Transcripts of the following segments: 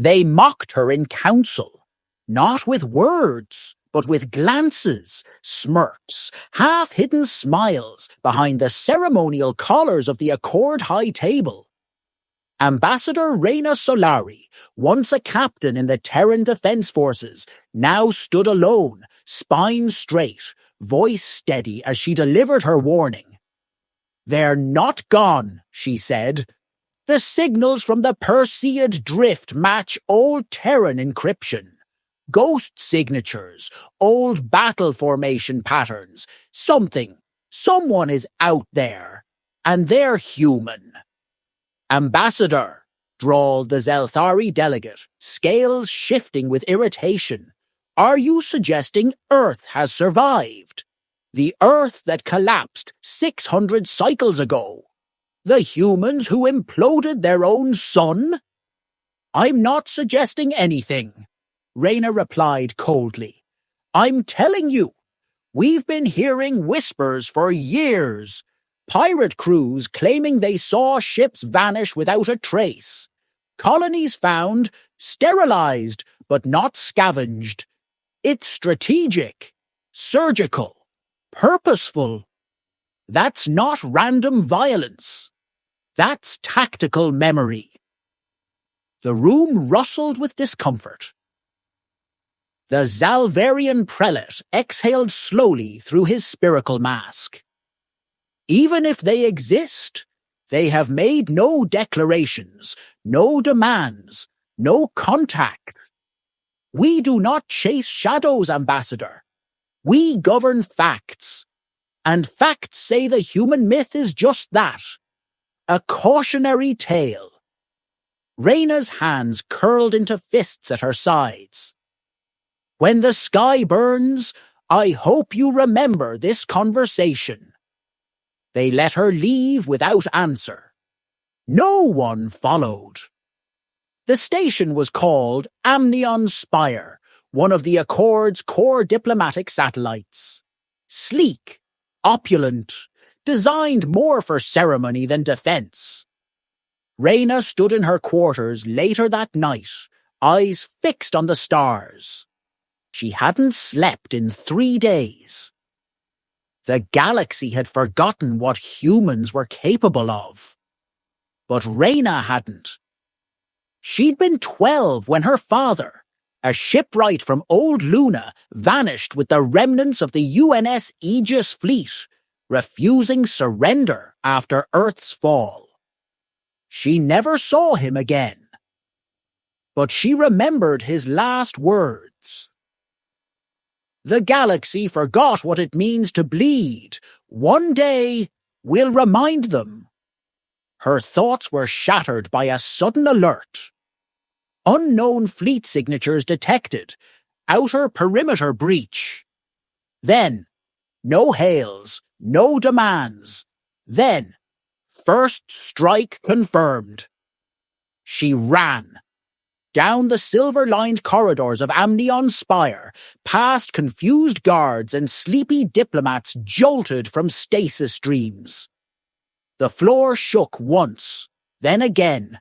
They mocked her in council, not with words, but with glances, smirks, half-hidden smiles behind the ceremonial collars of the Accord High Table. Ambassador Reina Solari, once a captain in the Terran Defense Forces, now stood alone, spine straight, voice steady as she delivered her warning. "They're not gone," she said. "The signals from the Perseid drift match old Terran encryption. Ghost signatures, old battle formation patterns. Someone is out there, and they're human." "Ambassador," drawled the Zelthari delegate, scales shifting with irritation, "are you suggesting Earth has survived? The Earth that collapsed 600 cycles ago? The humans who imploded their own sun?" "I'm not suggesting anything," Reina replied coldly. "I'm telling you, we've been hearing whispers for years. Pirate crews claiming they saw ships vanish without a trace. Colonies found, sterilized, but not scavenged. It's strategic, surgical, purposeful. That's not random violence. That's tactical memory." The room rustled with discomfort. The Zalvarian prelate exhaled slowly through his spherical mask. "Even if they exist, they have made no declarations, no demands, no contact. We do not chase shadows, Ambassador. We govern facts. And facts say the human myth is just that. A cautionary tale." Reina's hands curled into fists at her sides. "When the sky burns, I hope you remember this conversation." They let her leave without answer. No one followed. The station was called Amnion Spire, one of the Accord's core diplomatic satellites. Sleek, opulent, designed more for ceremony than defense. Reina stood in her quarters later that night, eyes fixed on the stars. She hadn't slept in 3 days. The galaxy had forgotten what humans were capable of. But Reina hadn't. She'd been 12 when her father, a shipwright from old Luna, vanished with the remnants of the UNS Aegis fleet, refusing surrender after Earth's fall. She never saw him again. But she remembered his last words. "The galaxy forgot what it means to bleed. One day, we'll remind them." Her thoughts were shattered by a sudden alert. Unknown fleet signatures detected. Outer perimeter breach. Then, no hails, no demands. Then, first strike confirmed. She ran. Down the silver-lined corridors of Amnion Spire, past confused guards and sleepy diplomats jolted from stasis dreams. The floor shook once, then again,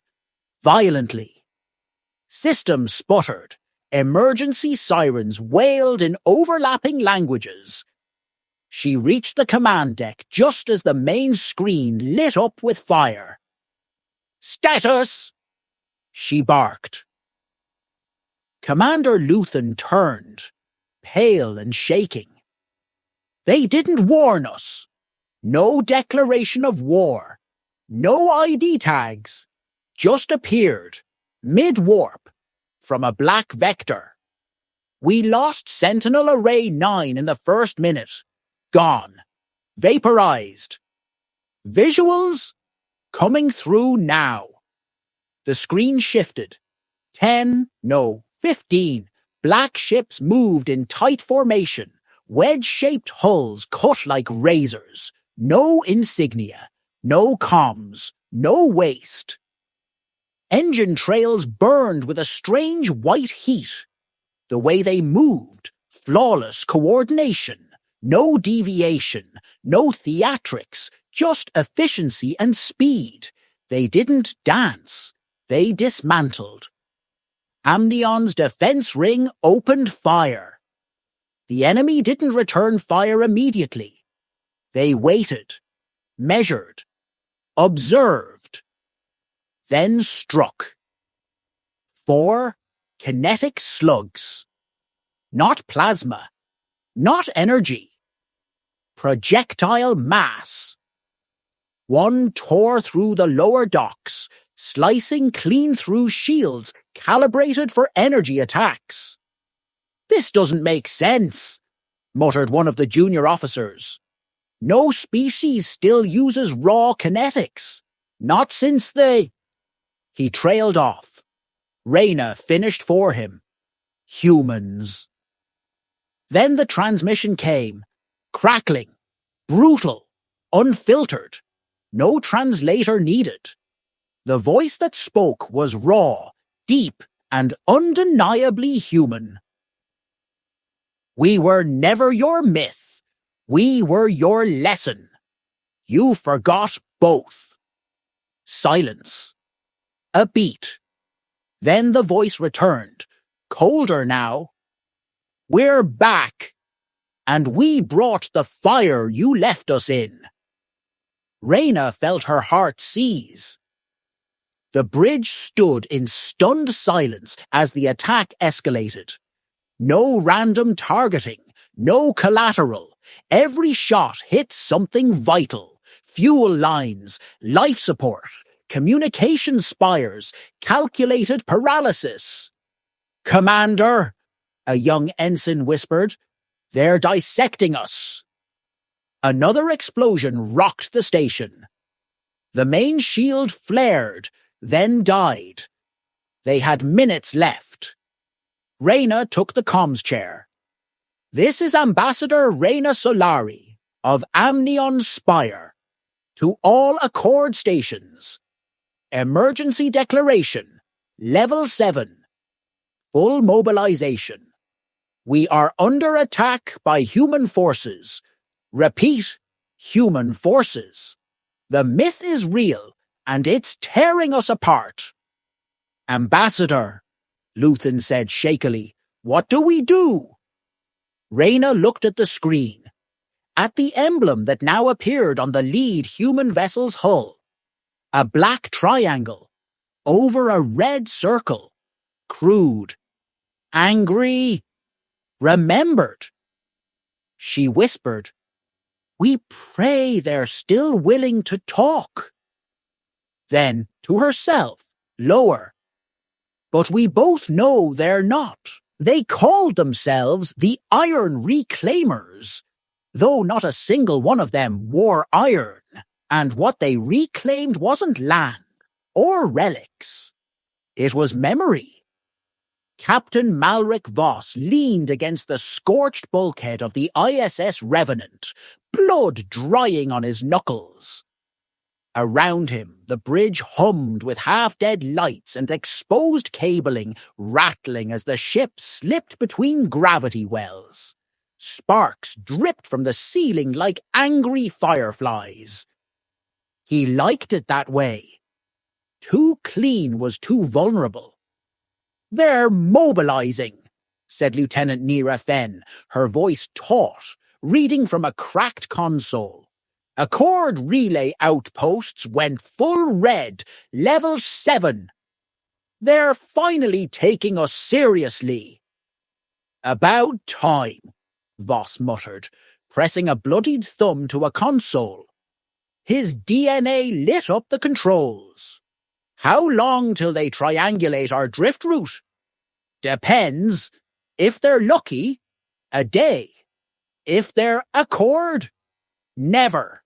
violently. Systems sputtered. Emergency sirens wailed in overlapping languages. She reached the command deck just as the main screen lit up with fire. "Status!" she barked. Commander Luthen turned, pale and shaking. "They didn't warn us. No declaration of war. No ID tags. Just appeared, mid-warp, from a black vector. We lost Sentinel Array 9 in the first minute. Gone. Vaporized. Visuals? Coming through now." The screen shifted. 15 black ships moved in tight formation, wedge-shaped hulls cut like razors. No insignia, no comms, no waste. Engine trails burned with a strange white heat. The way they moved, flawless coordination, no deviation, no theatrics, just efficiency and speed. They didn't dance, they dismantled. Amnion's defense ring opened fire. The enemy didn't return fire immediately. They waited, measured, observed, then struck. 4 kinetic slugs. Not plasma, not energy. Projectile mass. One tore through the lower docks, slicing clean through shields calibrated for energy attacks. "This doesn't make sense," muttered one of the junior officers. "No species still uses raw kinetics. Not since the—" He trailed off. Reyna finished for him. Humans. Then the transmission came, crackling, brutal, unfiltered. No translator needed. The voice that spoke was raw, deep, and undeniably human. "We were never your myth. We were your lesson. You forgot both." Silence. A beat. Then the voice returned, colder now. "We're back, and we brought the fire you left us in." Reyna felt her heart seize. The bridge stood in stunned silence as the attack escalated. No random targeting, no collateral. Every shot hit something vital. Fuel lines, life support, communication spires, calculated paralysis. "Commander," a young ensign whispered, "they're dissecting us." Another explosion rocked the station. The main shield flared, then died. They had minutes left. Reyna took the comms chair. "This is Ambassador Reyna Solari of Amnion Spire. To all Accord stations. Emergency declaration. Level 7. Full mobilization. We are under attack by human forces. Repeat, human forces. The myth is real, and it's tearing us apart." "Ambassador," Luthen said shakily, "what do we do?" Reyna looked at the screen, at the emblem that now appeared on the lead human vessel's hull. A black triangle, over a red circle. Crude. Angry. Remembered. She whispered, "We pray they're still willing to talk." Then, to herself, lower, "But we both know they're not. They called themselves the Iron Reclaimers, though not a single one of them wore iron, and what they reclaimed wasn't land or relics. It was memory." Captain Malric Voss leaned against the scorched bulkhead of the ISS Revenant, blood drying on his knuckles. Around him, the bridge hummed with half-dead lights and exposed cabling rattling as the ship slipped between gravity wells. Sparks dripped from the ceiling like angry fireflies. He liked it that way. Too clean was too vulnerable. "They're mobilizing," said Lieutenant Nira Fenn, her voice taut, reading from a cracked console. "Accord relay outposts went full red, level 7. They're finally taking us seriously." "About time," Voss muttered, pressing a bloodied thumb to a console. His DNA lit up the controls. "How long till they triangulate our drift route?" "Depends. If they're lucky, a day. If they're Accord, never."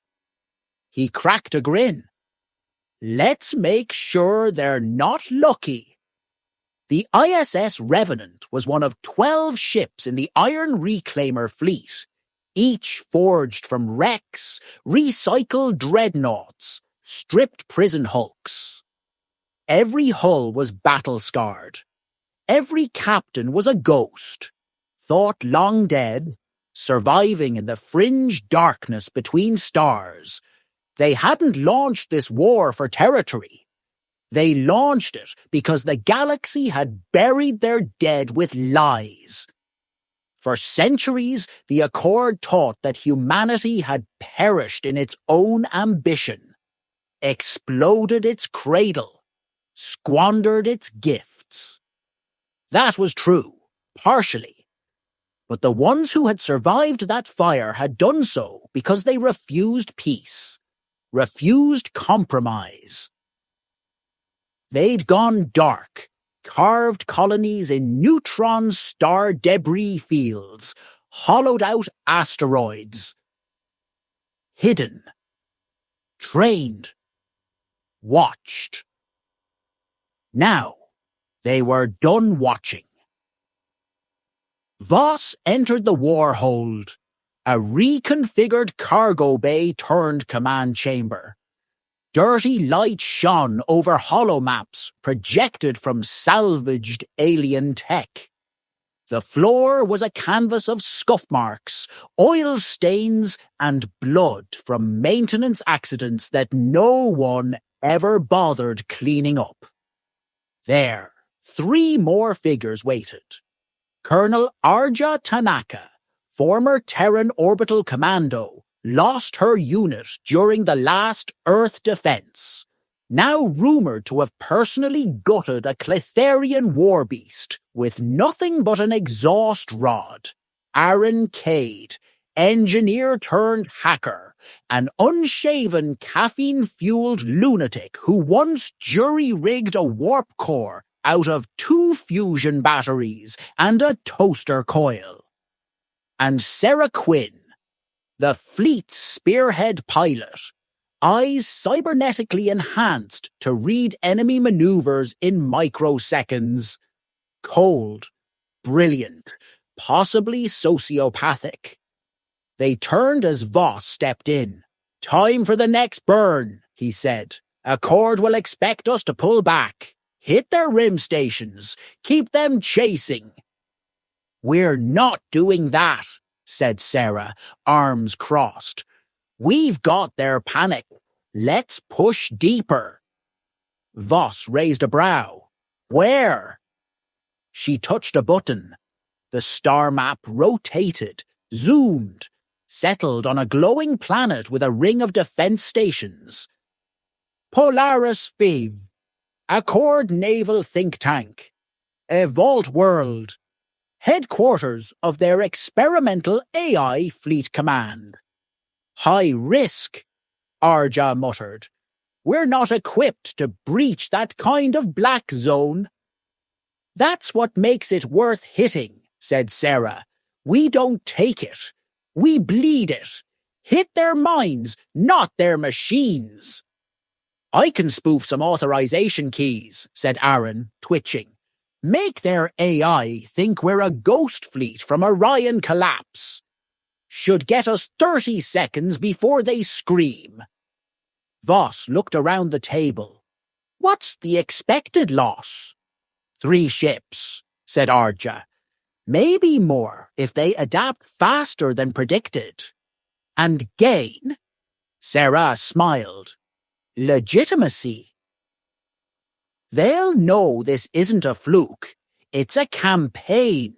He cracked a grin. "Let's make sure they're not lucky." The ISS Revenant was one of 12 ships in the Iron Reclaimer fleet, each forged from wrecks, recycled dreadnoughts, stripped prison hulks. Every hull was battle-scarred. Every captain was a ghost, thought long dead, surviving in the fringe darkness between stars. They hadn't launched this war for territory. They launched it because the galaxy had buried their dead with lies. For centuries, the Accord taught that humanity had perished in its own ambition, exploded its cradle, squandered its gifts. That was true, partially. But the ones who had survived that fire had done so because they refused peace, refused compromise. They'd gone dark, carved colonies in neutron star debris fields, hollowed out asteroids. Hidden. Trained. Watched. Now, they were done watching. Voss entered the war hold, a reconfigured cargo bay turned command chamber. Dirty light shone over holomaps projected from salvaged alien tech. The floor was a canvas of scuff marks, oil stains, and blood from maintenance accidents that no one ever bothered cleaning up. There, 3 more figures waited. Colonel Arja Tanaka, former Terran Orbital Commando, lost her unit during the last Earth defense, now rumored to have personally gutted a Cletherian war beast with nothing but an exhaust rod. Aaron Cade, engineer-turned-hacker, an unshaven caffeine-fueled lunatic who once jury-rigged a warp core out of 2 fusion batteries and a toaster coil. And Sarah Quinn, the fleet's spearhead pilot, eyes cybernetically enhanced to read enemy maneuvers in microseconds. Cold, brilliant, possibly sociopathic. They turned as Voss stepped in. "Time for the next burn," he said. "Accord will expect us to pull back. Hit their rim stations. Keep them chasing." "We're not doing that," said Sarah, arms crossed. "We've got their panic. Let's push deeper." Voss raised a brow. "Where?" She touched a button. The star map rotated, zoomed, settled on a glowing planet with a ring of defense stations. "Polaris Viv, Accord Naval Think Tank, a Vault World, headquarters of their experimental AI Fleet Command." "High risk," Arja muttered. "We're not equipped to breach that kind of black zone." "That's what makes it worth hitting," said Sarah. "We don't take it. We bleed it. Hit their minds, not their machines." "I can spoof some authorization keys," said Aaron, twitching. "Make their AI think we're a ghost fleet from Orion Collapse. Should get us 30 seconds before they scream." Voss looked around the table. "What's the expected loss?" 3 ships, said Arja. "Maybe more if they adapt faster than predicted." "And gain?" Sarah smiled. "Legitimacy." "They'll know this isn't a fluke. It's a campaign."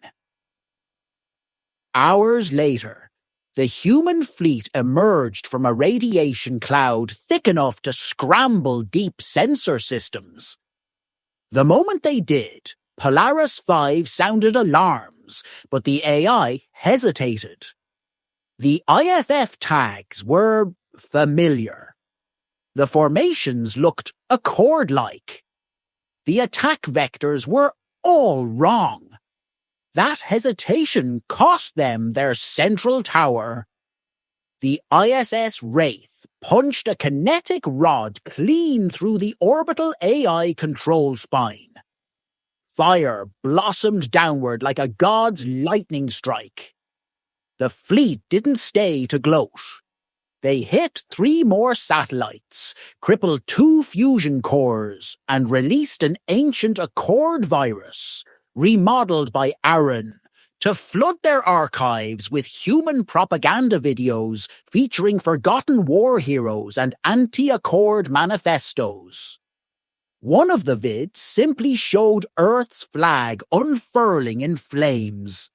Hours later, the human fleet emerged from a radiation cloud thick enough to scramble deep sensor systems. The moment they did, Polaris 5 sounded alarms, but the AI hesitated. The IFF tags were familiar. The formations looked Accord-like. The attack vectors were all wrong. That hesitation cost them their central tower. The ISS Wraith punched a kinetic rod clean through the orbital AI control spine. Fire blossomed downward like a god's lightning strike. The fleet didn't stay to gloat. They hit 3 more satellites, crippled 2 fusion cores, and released an ancient Accord virus, remodeled by Aaron, to flood their archives with human propaganda videos featuring forgotten war heroes and anti-Accord manifestos. One of the vids simply showed Earth's flag unfurling in flames.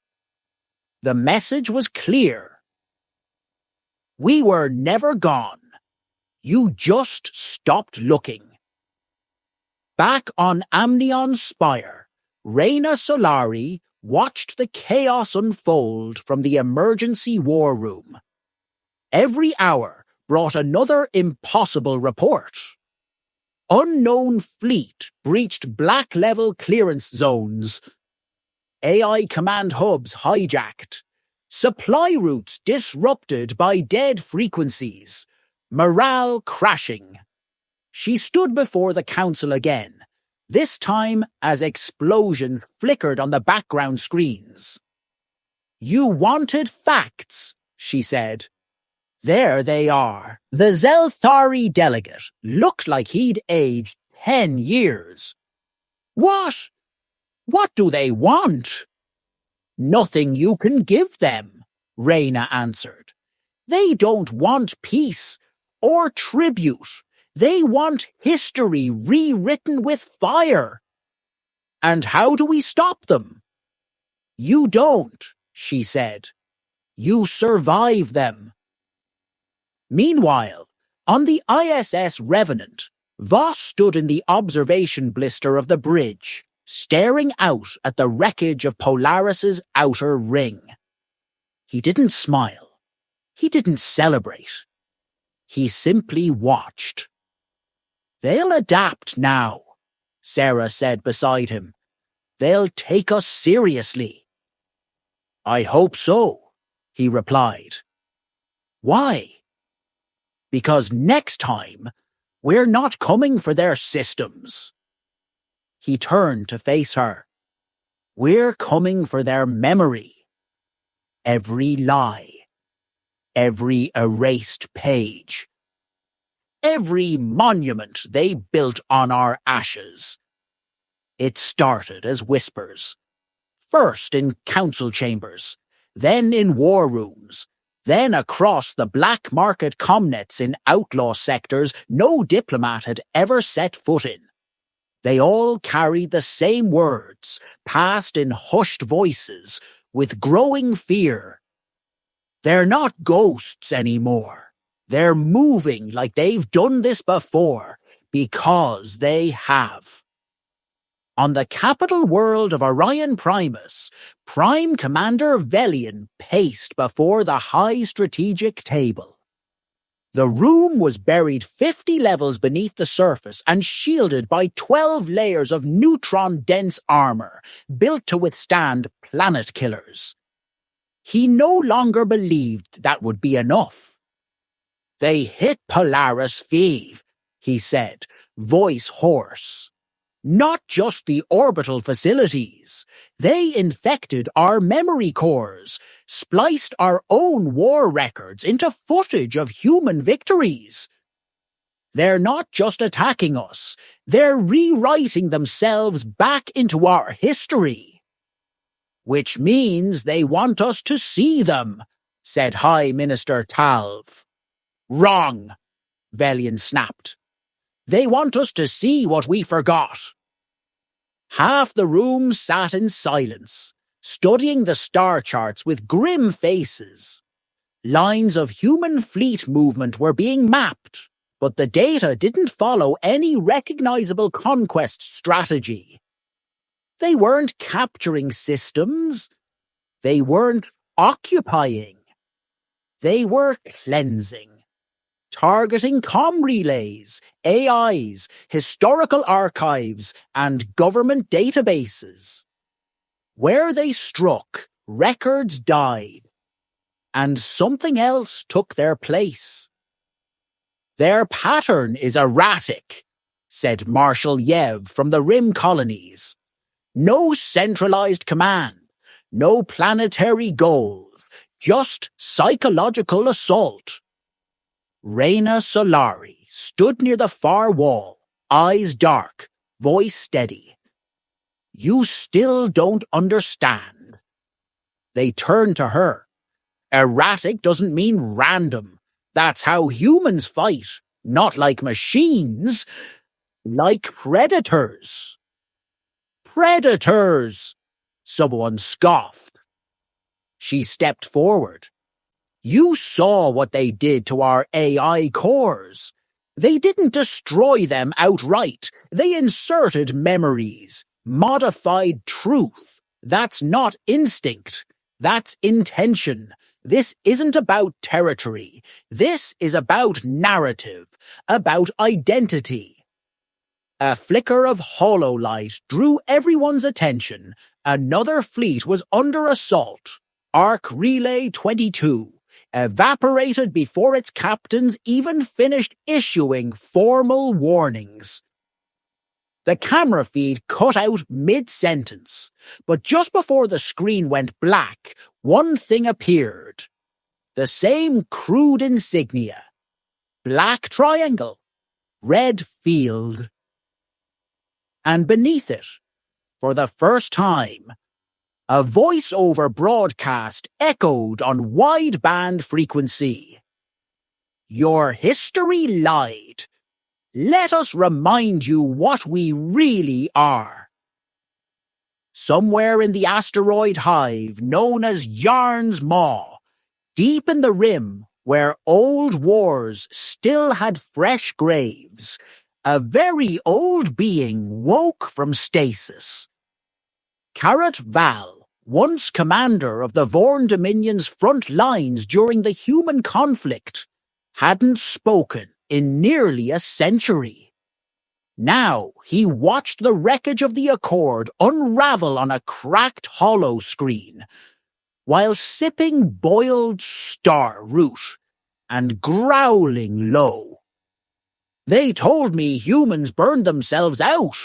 The message was clear. We were never gone. You just stopped looking. Back on Amnion's spire, Reyna Solari watched the chaos unfold from the emergency war room. Every hour brought another impossible report. Unknown fleet breached black-level clearance zones. AI command hubs hijacked. Supply routes disrupted by dead frequencies. Morale crashing. She stood before the council again, this time as explosions flickered on the background screens. You wanted facts, she said. There they are. The Zelthari delegate looked like he'd aged 10 years. What? What do they want? Nothing you can give them, Reyna answered. They don't want peace or tribute. They want history rewritten with fire. And how do we stop them? You don't, she said. You survive them. Meanwhile, on the ISS Revenant, Voss stood in the observation blister of the bridge, staring out at the wreckage of Polaris's outer ring. He didn't smile. He didn't celebrate. He simply watched. They'll adapt now, Sarah said beside him. They'll take us seriously. I hope so, he replied. Why? Because next time, we're not coming for their systems. He turned to face her. We're coming for their memory. Every lie. Every erased page. Every monument they built on our ashes. It started as whispers. First in council chambers, then in war rooms, then across the black market comnets in outlaw sectors no diplomat had ever set foot in. They all carried the same words, passed in hushed voices, with growing fear. They're not ghosts anymore. They're moving like they've done this before, because they have. On the capital world of Orion Primus, Prime Commander Velian paced before the high strategic table. The room was buried 50 levels beneath the surface and shielded by 12 layers of neutron-dense armor, built to withstand planet killers. He no longer believed that would be enough. They hit Polaris Five, he said, voice hoarse. Not just the orbital facilities. They infected our memory cores, spliced our own war records into footage of human victories. They're not just attacking us, they're rewriting themselves back into our history. Which means they want us to see them, said High Minister Talv. Wrong, Velian snapped. They want us to see what we forgot. Half the room sat in silence, studying the star charts with grim faces. Lines of human fleet movement were being mapped, but the data didn't follow any recognizable conquest strategy. They weren't capturing systems. They weren't occupying. They were cleansing. Targeting comm relays, AIs, historical archives, and government databases. Where they struck, records died, and something else took their place. Their pattern is erratic, said Marshal Yev from the Rim colonies. No centralized command, no planetary goals, just psychological assault. Reyna Solari stood near the far wall, eyes dark, voice steady. You still don't understand. They turned to her. Erratic doesn't mean random. That's how humans fight, not like machines. Like predators. Predators! Someone scoffed. She stepped forward. You saw what they did to our AI cores. They didn't destroy them outright. They inserted memories, modified truth. That's not instinct. That's intention. This isn't about territory. This is about narrative, about identity. A flicker of hollow light drew everyone's attention. Another fleet was under assault. Arc Relay 22. Evaporated before its captains even finished issuing formal warnings. The camera feed cut out mid-sentence, but just before the screen went black, one thing appeared. The same crude insignia. Black triangle, red field. And beneath it, for the first time, a voice-over broadcast echoed on wideband frequency. Your history lied. Let us remind you what we really are. Somewhere in the asteroid hive known as Yarn's Maw, deep in the rim where old wars still had fresh graves, a very old being woke from stasis. Carrot Val, once commander of the Vorn Dominion's front lines during the human conflict, hadn't spoken in nearly a century. Now he watched the wreckage of the Accord unravel on a cracked hollow screen, while sipping boiled star root and growling low. They told me humans burned themselves out,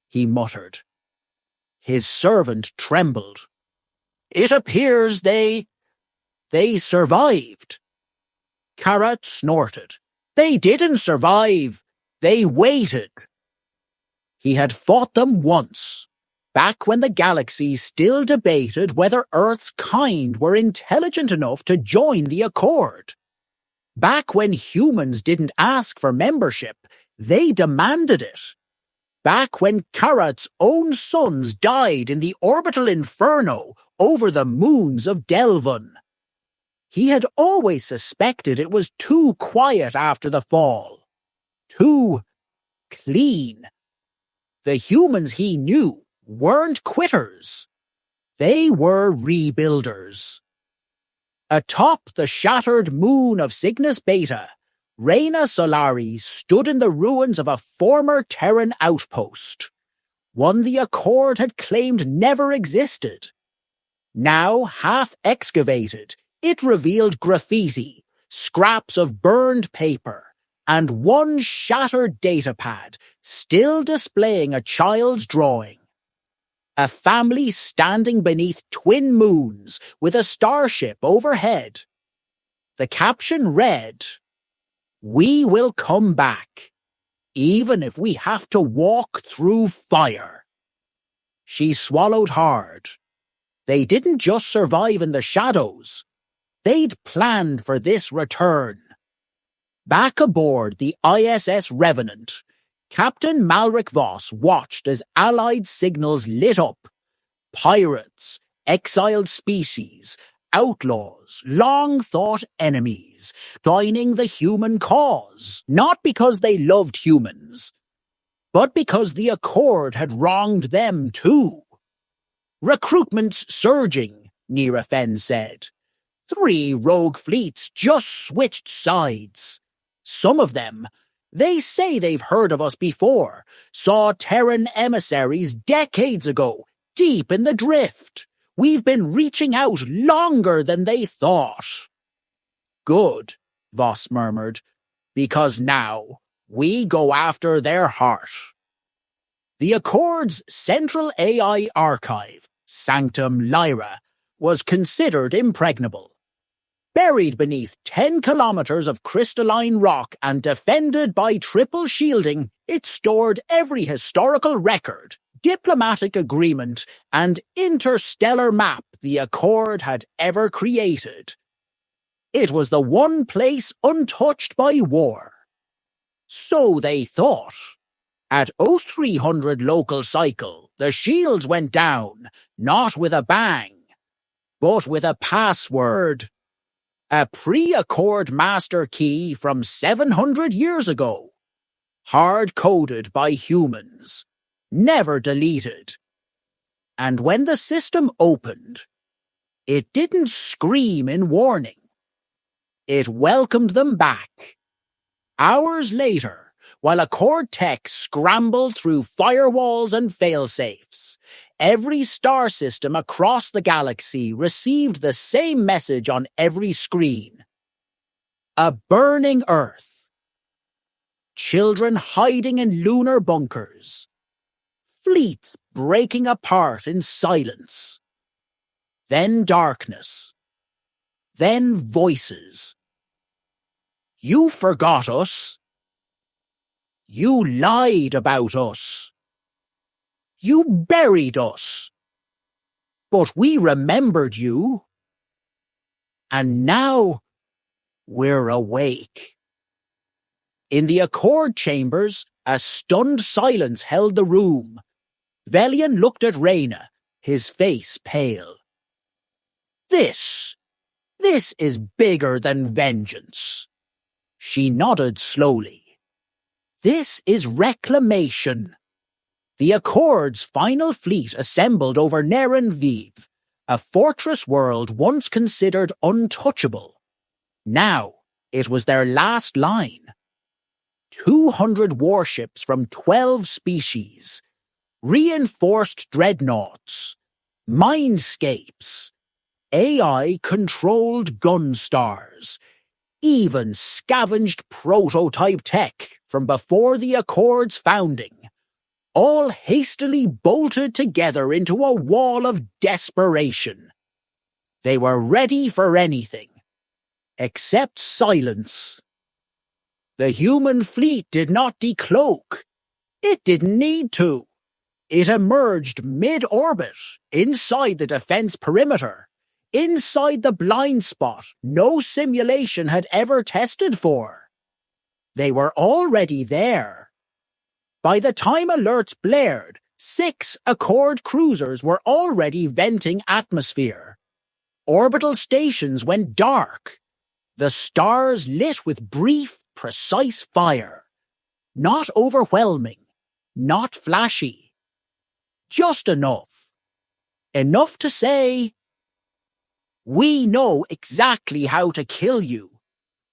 he muttered. His servant trembled. It appears they survived. Carrot snorted. They didn't survive. They waited. He had fought them once, back when the galaxy still debated whether Earth's kind were intelligent enough to join the Accord. Back when humans didn't ask for membership, they demanded it. Back when Carrot's own sons died in the orbital inferno over the moons of Delvon. He had always suspected it was too quiet after the fall. Too clean. The humans he knew weren't quitters. They were rebuilders. Atop the shattered moon of Cygnus Beta, Reyna Solari stood in the ruins of a former Terran outpost, one the Accord had claimed never existed. Now half excavated, it revealed graffiti, scraps of burned paper, and one shattered datapad still displaying a child's drawing. A family standing beneath twin moons with a starship overhead. The caption read, "We will come back, even if we have to walk through fire." She swallowed hard. They didn't just survive in the shadows. They'd planned for this return. Back aboard the ISS Revenant, Captain Malric Voss watched as Allied signals lit up. Pirates, exiled species, outlaws, long-thought enemies, joining the human cause, not because they loved humans, but because the Accord had wronged them too. Recruitment's surging, Nira Fenn said. 3 rogue fleets just switched sides. Some of them, they say they've heard of us before, saw Terran emissaries decades ago, deep in the drift. We've been reaching out longer than they thought. Good, Voss murmured, because now we go after their heart. The Accord's central AI archive, Sanctum Lyra, was considered impregnable. Buried beneath 10 kilometers of crystalline rock and defended by triple shielding, it stored every historical record, diplomatic agreement, and interstellar map the Accord had ever created. It was the one place untouched by war. So they thought. At 0300 local cycle, the shields went down, not with a bang, but with a password. A pre-accord master key from 700 years ago. Hard-coded by humans. Never deleted. And when the system opened, it didn't scream in warning. It welcomed them back. Hours later, while Accord tech scrambled through firewalls and failsafes, every star system across the galaxy received the same message on every screen. A burning Earth. Children hiding in lunar bunkers. Fleets breaking apart in silence. Then darkness. Then voices. You forgot us. You lied about us. You buried us. But we remembered you. And now we're awake. In the Accord chambers, a stunned silence held the room. Velian looked at Reyna, his face pale. This is bigger than vengeance. She nodded slowly. This is reclamation. The Accord's final fleet assembled over Naren Viv, a fortress world once considered untouchable. Now it was their last line. 200 warships from 12 species, reinforced dreadnoughts, mindscapes, AI-controlled gun stars, even scavenged prototype tech from before the Accord's founding, all hastily bolted together into a wall of desperation. They were ready for anything, except silence. The human fleet did not decloak. It didn't need to. It emerged mid-orbit, inside the defense perimeter, inside the blind spot no simulation had ever tested for. They were already there. By the time alerts blared, 6 Accord cruisers were already venting atmosphere. Orbital stations went dark. The stars lit with brief, precise fire. Not overwhelming, not flashy. Just enough. Enough to say, we know exactly how to kill you.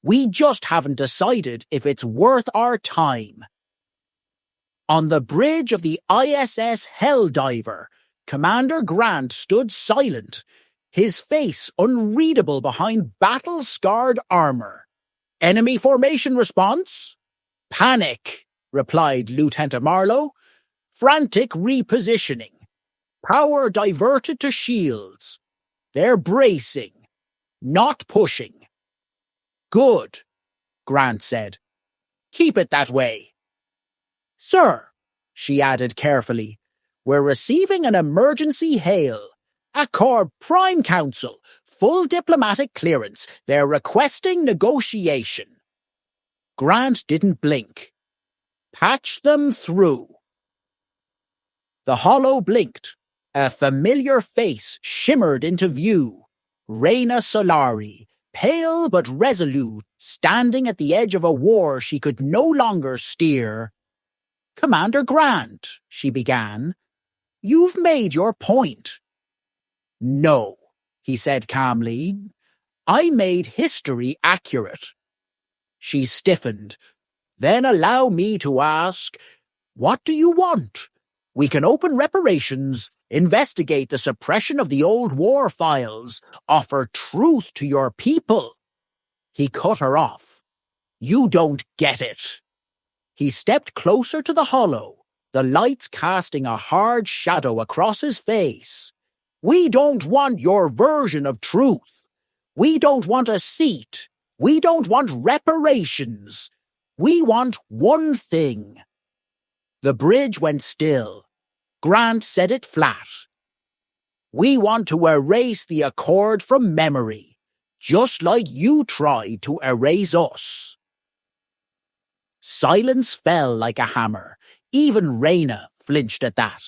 We just haven't decided if it's worth our time. On the bridge of the ISS Helldiver, Commander Grant stood silent, his face unreadable behind battle-scarred armor. Enemy formation response? Panic, replied Lieutenant Marlowe. Frantic repositioning. Power diverted to shields. They're bracing, not pushing. Good, Grant said. Keep it that way. Sir, she added carefully, we're receiving an emergency hail. Accord Prime Council, full diplomatic clearance. They're requesting negotiation. Grant didn't blink. Patch them through. The holo blinked. A familiar face shimmered into view. Reyna Solari, pale but resolute, standing at the edge of a war she could no longer steer. Commander Grant, she began, you've made your point. No, he said calmly. I made history accurate. She stiffened. Then allow me to ask, what do you want? We can open reparations, investigate the suppression of the old war files, offer truth to your people. He cut her off. You don't get it. He stepped closer to the holo, the lights casting a hard shadow across his face. We don't want your version of truth. We don't want a seat. We don't want reparations. We want one thing. The bridge went still. Grant said it flat. We want to erase the Accord from memory, just like you tried to erase us. Silence fell like a hammer. Even Reyna flinched at that.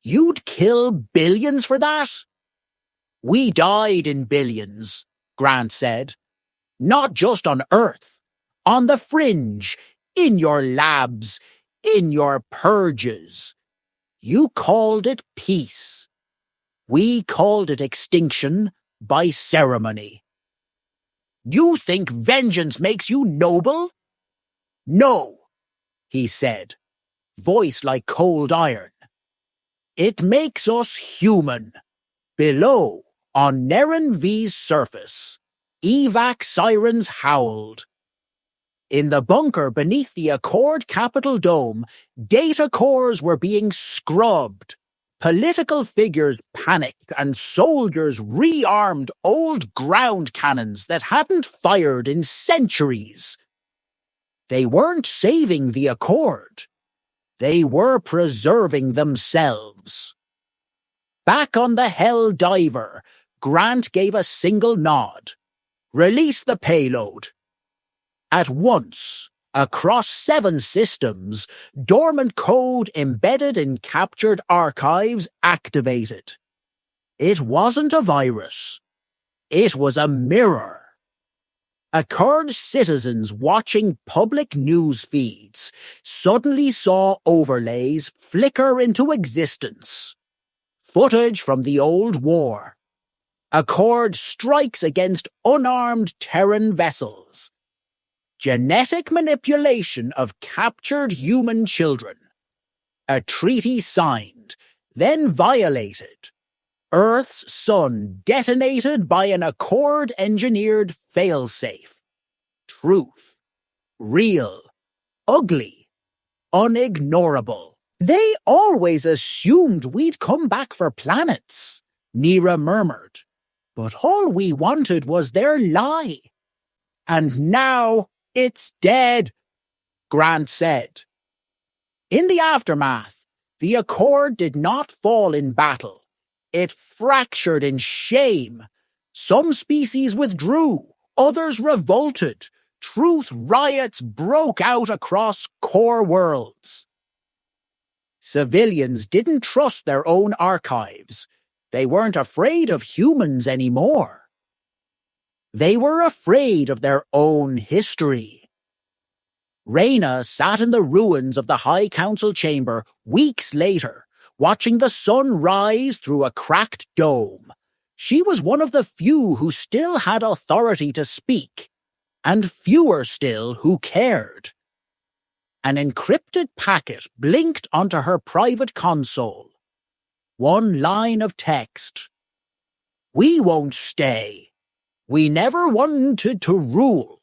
You'd kill billions for that? We died in billions, Grant said. Not just on Earth, on the fringe, in your labs, in your purges. You called it peace. We called it extinction by ceremony. You think vengeance makes you noble? No, he said, voice like cold iron. It makes us human. Below, on Nerin V's surface, evac sirens howled. In the bunker beneath the Accord Capitol Dome, data cores were being scrubbed. Political figures panicked and soldiers rearmed old ground cannons that hadn't fired in centuries. They weren't saving the Accord. They were preserving themselves. Back on the Hell Diver, Grant gave a single nod. Release the payload. At once, across 7 systems, dormant code embedded in captured archives activated. It wasn't a virus. It was a mirror. Accord citizens watching public news feeds suddenly saw overlays flicker into existence. Footage from the old war. Accord strikes against unarmed Terran vessels. Genetic manipulation of captured human children. A treaty signed, then violated. Earth's sun detonated by an Accord-engineered failsafe. Truth. Real. Ugly. Unignorable. They always assumed we'd come back for planets, Nira murmured. But all we wanted was their lie. And now it's dead, Grant said. In the aftermath, the Accord did not fall in battle. It fractured in shame. Some species withdrew, others revolted. Truth riots broke out across core worlds. Civilians didn't trust their own archives. They weren't afraid of humans anymore. They were afraid of their own history. Reyna sat in the ruins of the High Council chamber weeks later, watching the sun rise through a cracked dome. She was one of the few who still had authority to speak, and fewer still who cared. An encrypted packet blinked onto her private console. One line of text. We won't stay. We never wanted to rule.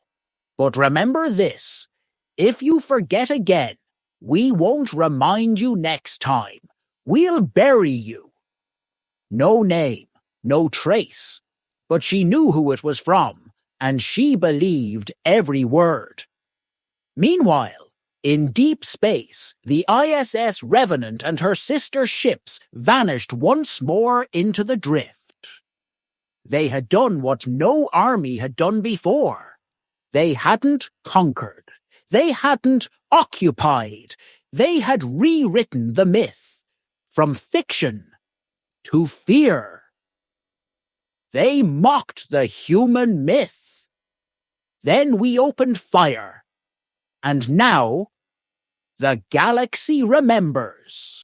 But remember this. If you forget again, we won't remind you next time. We'll bury you. No name, no trace. But she knew who it was from, and she believed every word. Meanwhile, in deep space, the ISS Revenant and her sister ships vanished once more into the drift. They had done what no army had done before. They hadn't conquered. They hadn't occupied. They had rewritten the myth, from fiction to fear. They mocked the human myth. Then we opened fire. And now, the galaxy remembers.